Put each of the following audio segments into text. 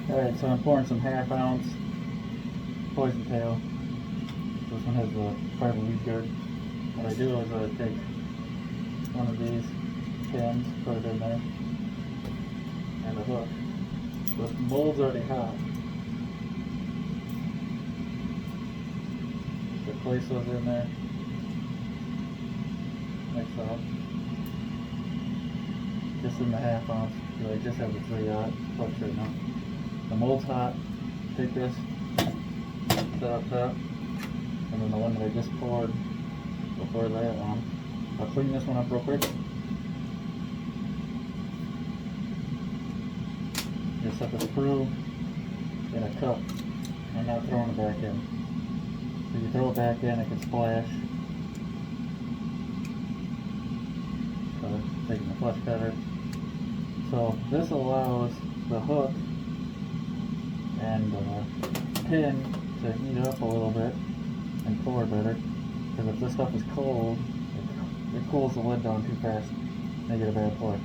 Alright, so I'm pouring some 1/2 ounce poison tail. This one has the 5 weed guard. What I do is I take one of these pins, put it in there, and a hook. The mold's already hot. So place those in there, like so. Just in the 1/2 ounce. So I just have the 3-aught flux right now. The mold's hot. Take this, set up top, and then the one that I just poured before that one. I'll clean this one up real quick. Just set the screw in a cup. I'm not throwing it back in. If you throw it back in, it can splash. So taking the flush cutter. So this allows the hook and pin to heat up a little bit and pour better. Because if this stuff is cold, it cools the lid down too fast. They get a bad pour.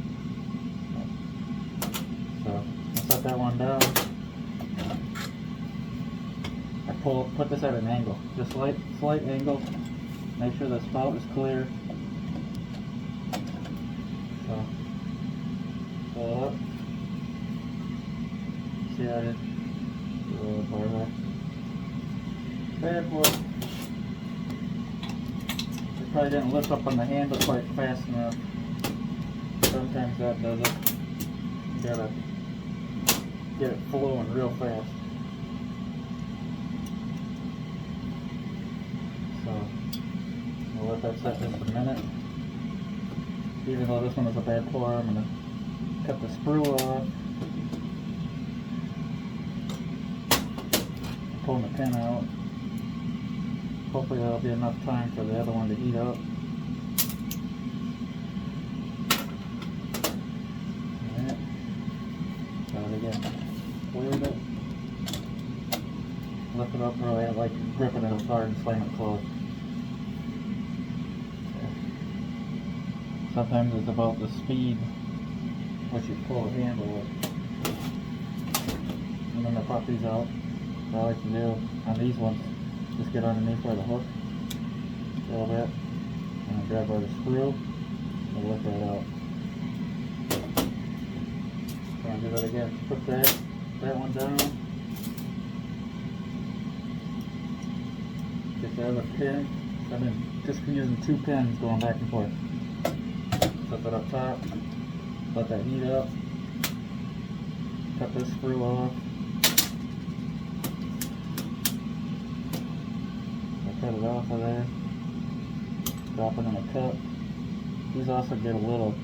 So I'll set that one down. I put this at an angle, just slight angle. Make sure the spout is clear. So pull it up. See how I did a little bar there. Bad boy. It probably didn't lift up on the handle quite fast enough. Sometimes that does it. You gotta get it flowing real fast. So we'll let that set just a minute. Even though this one is a bad pour, I'm gonna cut the sprue off. Pulling the pin out. Hopefully that'll be enough time for the other one to heat up. Alright. Try it again. Cleared it. Lift it up really, I like gripping it hard and slam it closed. Sometimes it's about the speed which you pull the handle with. And then I pop these out. What I like to do on these ones, just get underneath by the hook a little bit, and then grab by the screw and lift that out. Try and do that again. Put that one down. Get the other pin. I've been just using 2 pins going back and forth. Set that up top. Let that heat up. Cut this screw off. Cut it off of there, drop it in a cup. These also get a little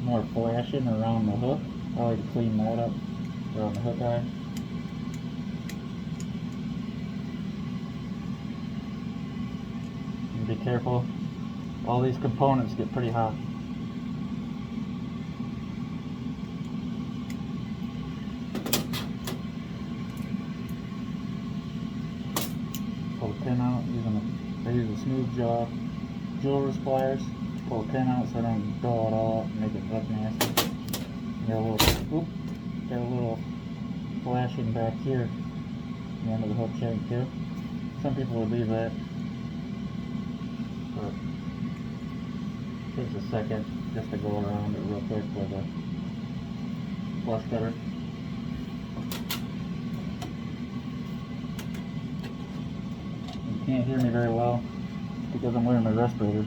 more flashing around the hook. I like to clean that up around the hook eye. And be careful, all these components get pretty hot. Pull the pin out I use a smooth jaw jewelry pliers. Pull the pin out so I don't dull it all up and make it look nasty. Got a little flashing back here at the end of the hook shank too. Some people would leave that, but it takes a second just to go around it real quick with a flush cutter. You can't hear me very well because I'm wearing my respirator.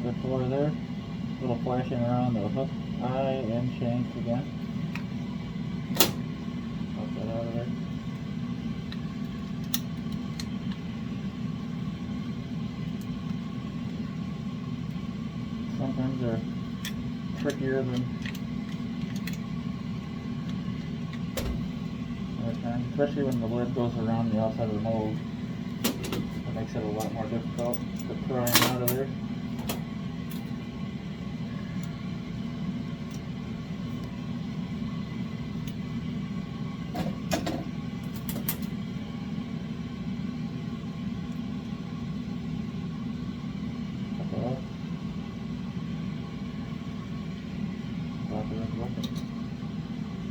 Good pour there. A little flashing around the hook eye and shank again. Pop that out of there. Sometimes they're trickier than other times, especially when the lid goes around the outside of the mold. That makes it a lot more difficult to pry them out of there.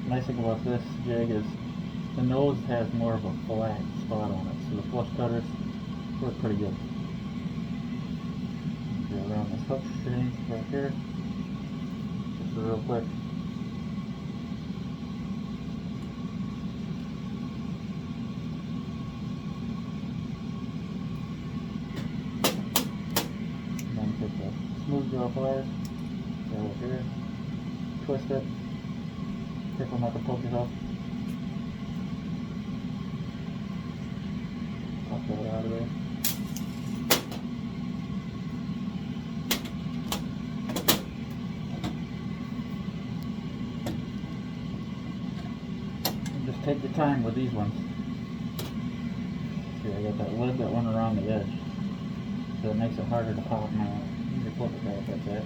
Nice thing about this jig is the nose has more of a flat spot on it, so the flush cutters work pretty good. Go around this hook shank right here, just real quick. And then take the smooth jaw pliers, go over here, twist it, careful not to poke it off. Pop that out of there. And just take your time with these ones. See, I got that lid that went around the edge, so it makes it harder to pop now. You can flip it back, that's it.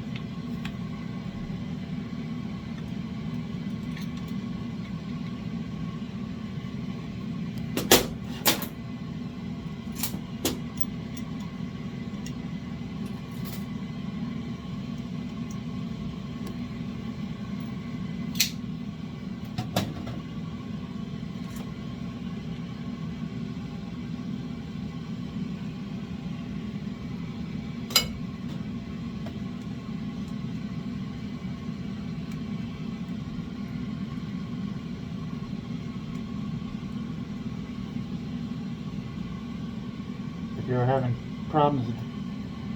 If you're having problems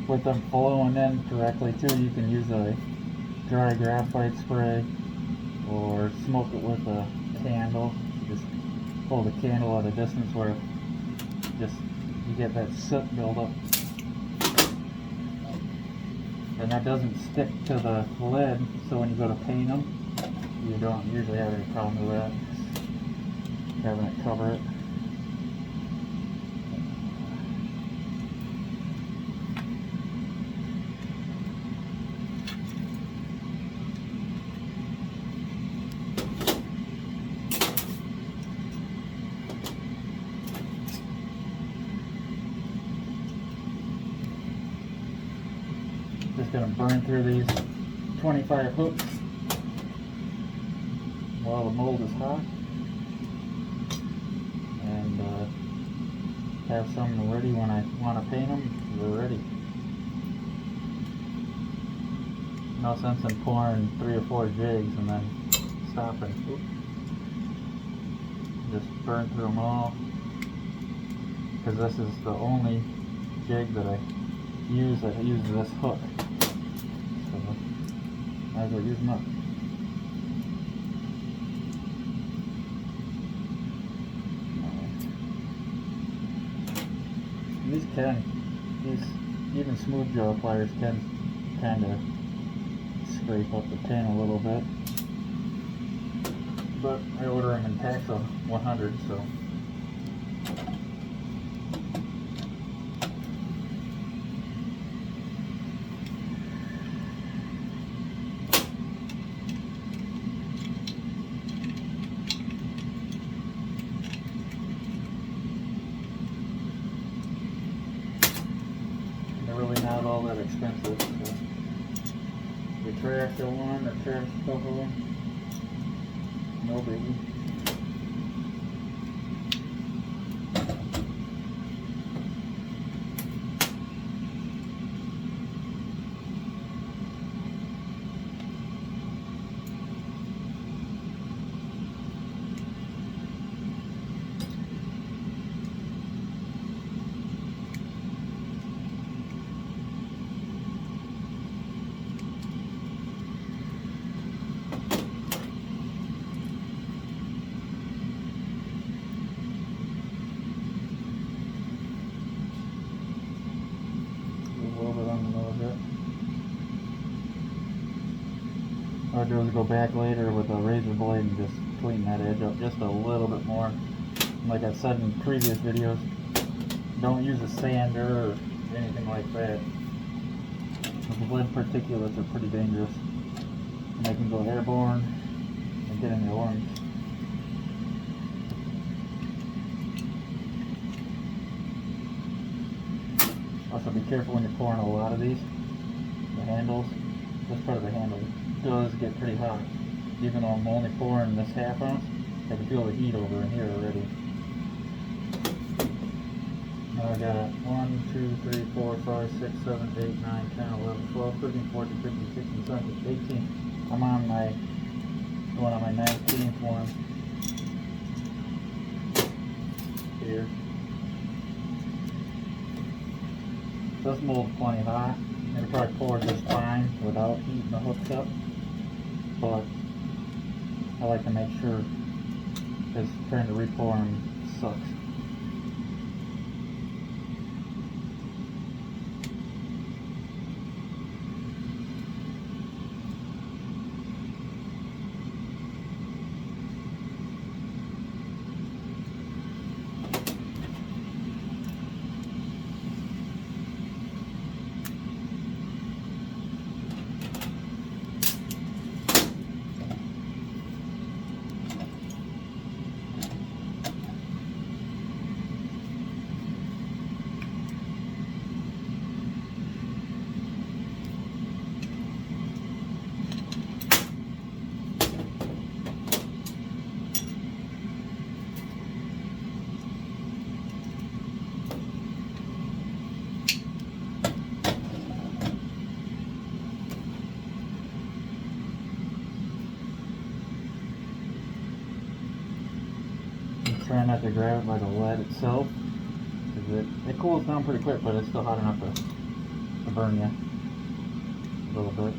with them flowing in correctly too, you can use a dry graphite spray or smoke it with a candle. Just hold a candle at a distance where just you get that soot buildup, and that doesn't stick to the lid, so when you go to paint them, you don't usually have any problem with that. Just having it cover it. Just going to burn through these 25 hooks while the mold is hot, and have some ready when I want to paint them. They're ready. No sense in pouring 3 or 4 jigs and then stopping. Just burn through them all, because this is the only jig that I use that uses this hook. Might as well use them up. These even smooth jaw pliers can kind of scrape up the tin a little bit, but I order them in packs of 100, so. Really not all that expensive. So you trash the one or trash a couple of them, no biggie. What I'll do is go back later with a razor blade and just clean that edge up just a little bit more. Like I said in previous videos, don't use a sander or anything like that. The lead particulates are pretty dangerous, and they can go airborne and get in your lungs. Also be careful when you're pouring a lot of these. The handles, this part of the handle does get pretty hot. even though I'm only pouring this half ounce, I can feel the heat over in here already. Now I got 1, 2, 3, 4, 5, 6, 7, 8, 9, 10, 11, 12, 13, 14, 15, 16, 17, 18. I'm on my, going on my 19th one here. This mold's plenty hot. It'll probably pour just fine without heating the hooks up, but I like to make sure, because trying to re-pour them sucks. Try not to grab it by the lead itself, because it cools down pretty quick, but it's still hot enough to burn you a little bit.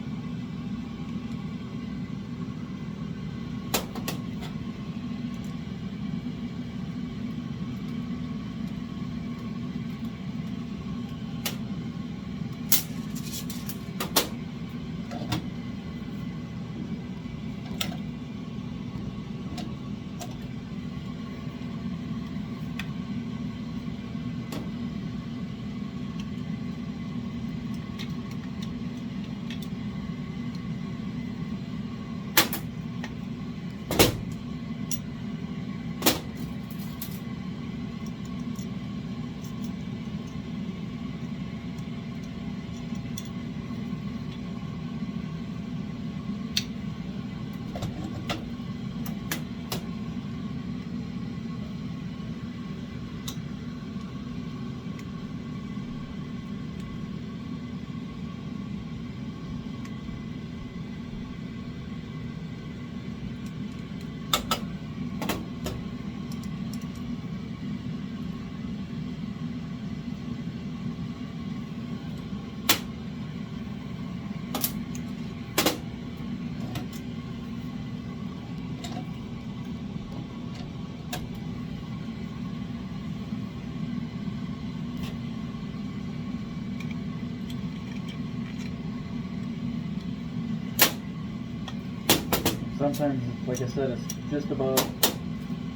Sometimes, like I said, it's just about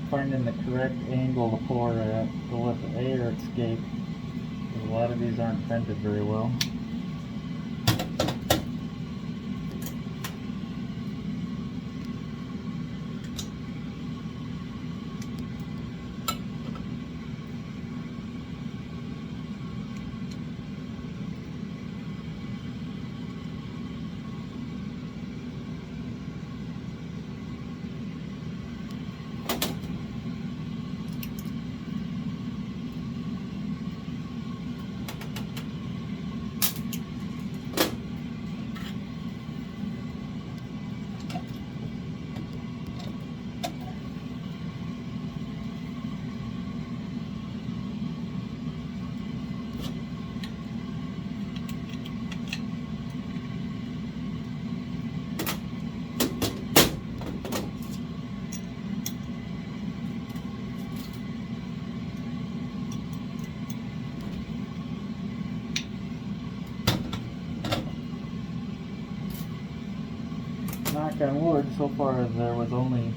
finding the correct angle to pour at to let the air escape. A lot of these aren't vented very well. Knock on wood, so far there was only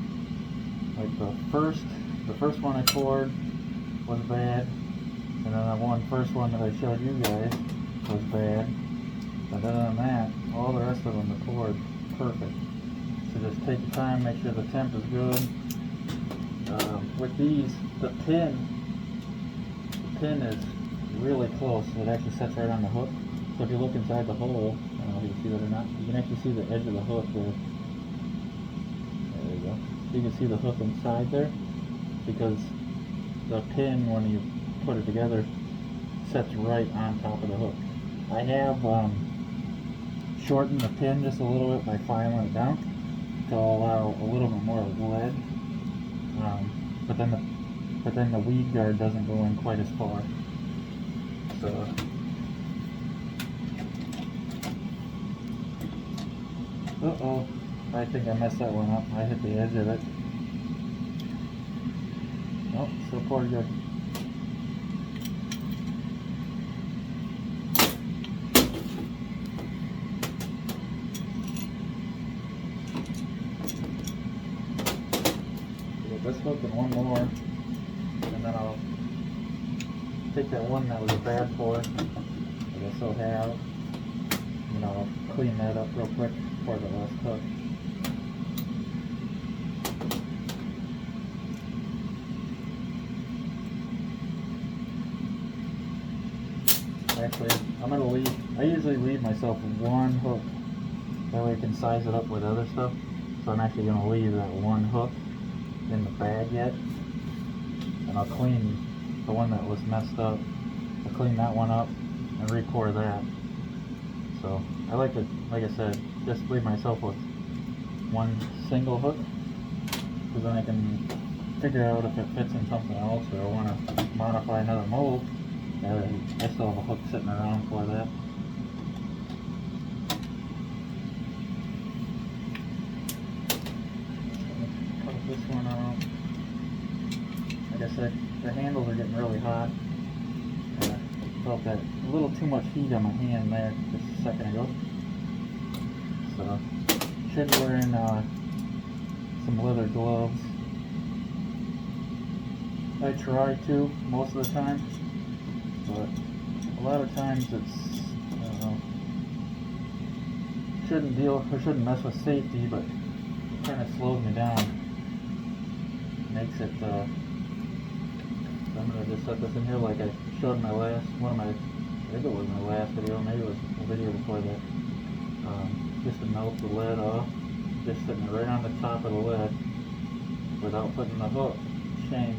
like the first one I poured was bad, and then that first one that I showed you guys was bad. But other than that, all the rest of them are poured perfect. So just take your time, make sure the temp is good. With these, the pin is really close. It actually sets right on the hook. So if you look inside the hole, I don't know if you can see that or not, you can actually see the edge of the hook there. you can see the hook inside there, because the pin, when you put it together, sets right on top of the hook. I have shortened the pin just a little bit by filing it down to allow a little bit more lead, but then the weed guard doesn't go in quite as far. So uh-oh, I think I messed that one up. I hit the edge of it. Oh, still pretty good. Get this hook and one more, and then I'll take that one that was a bad pour that I still have, and I'll clean that up real quick before the last hook. Actually, I'm going to leave, I usually leave myself one hook, that way I can size it up with other stuff. So I'm actually going to leave that one hook in the bag yet, and I'll clean the one that was messed up. I'll clean that one up and re-pour that. So I like to, like I said, just leave myself with one single hook, because then I can figure out if it fits in something else, or I want to modify another mold. I still have a hook sitting around for that. Cut this one out. Like I said, the handles are getting really hot. I felt that a little too much heat on my hand there just a second ago. So, should be wearing some leather gloves. I try to most of the time, but a lot of times it's, I don't know, shouldn't mess with safety, but it kind of slows me down. Makes it, I'm going to just set this in here like I showed in my last, I think it was my last video, maybe it was a video before that. Just to melt the lead off, just sitting it right on the top of the lid without putting the hook shank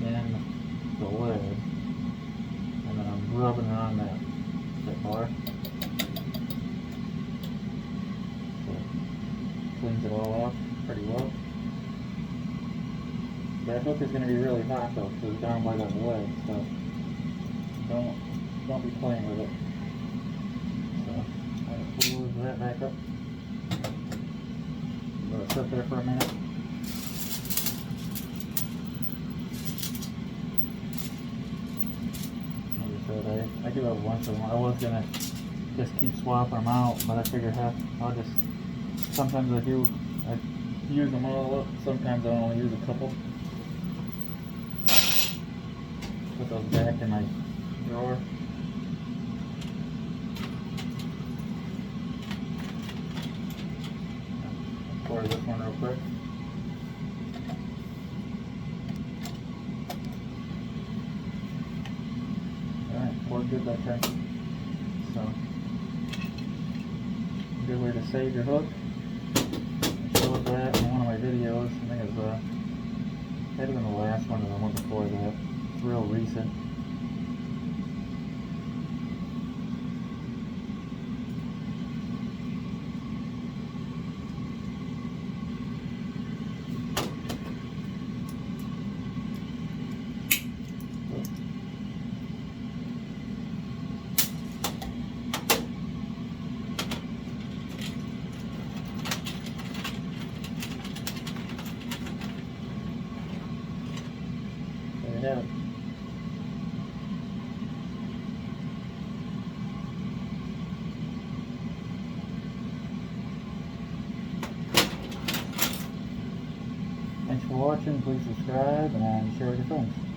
in the lid, and then I'm rubbing it on that bar. So it cleans it all off pretty well. That hook is going to be really hot though, because it's down by that lid, so don't be playing with it. So I'll close that back up. Let it sit there for a minute. Like I said, I do have a bunch of them. I was going to just keep swapping them out, but I figured I'll just, sometimes I use them all up, sometimes I only use a couple. Put those back in my drawer. Pour this one real quick. Alright, poured good that time. So, good way to save your hook. I showed that in one of my videos. I think it was might have been the last one or the one before that. It's real recent. There you have it. Thanks for watching. Please subscribe and share with your friends.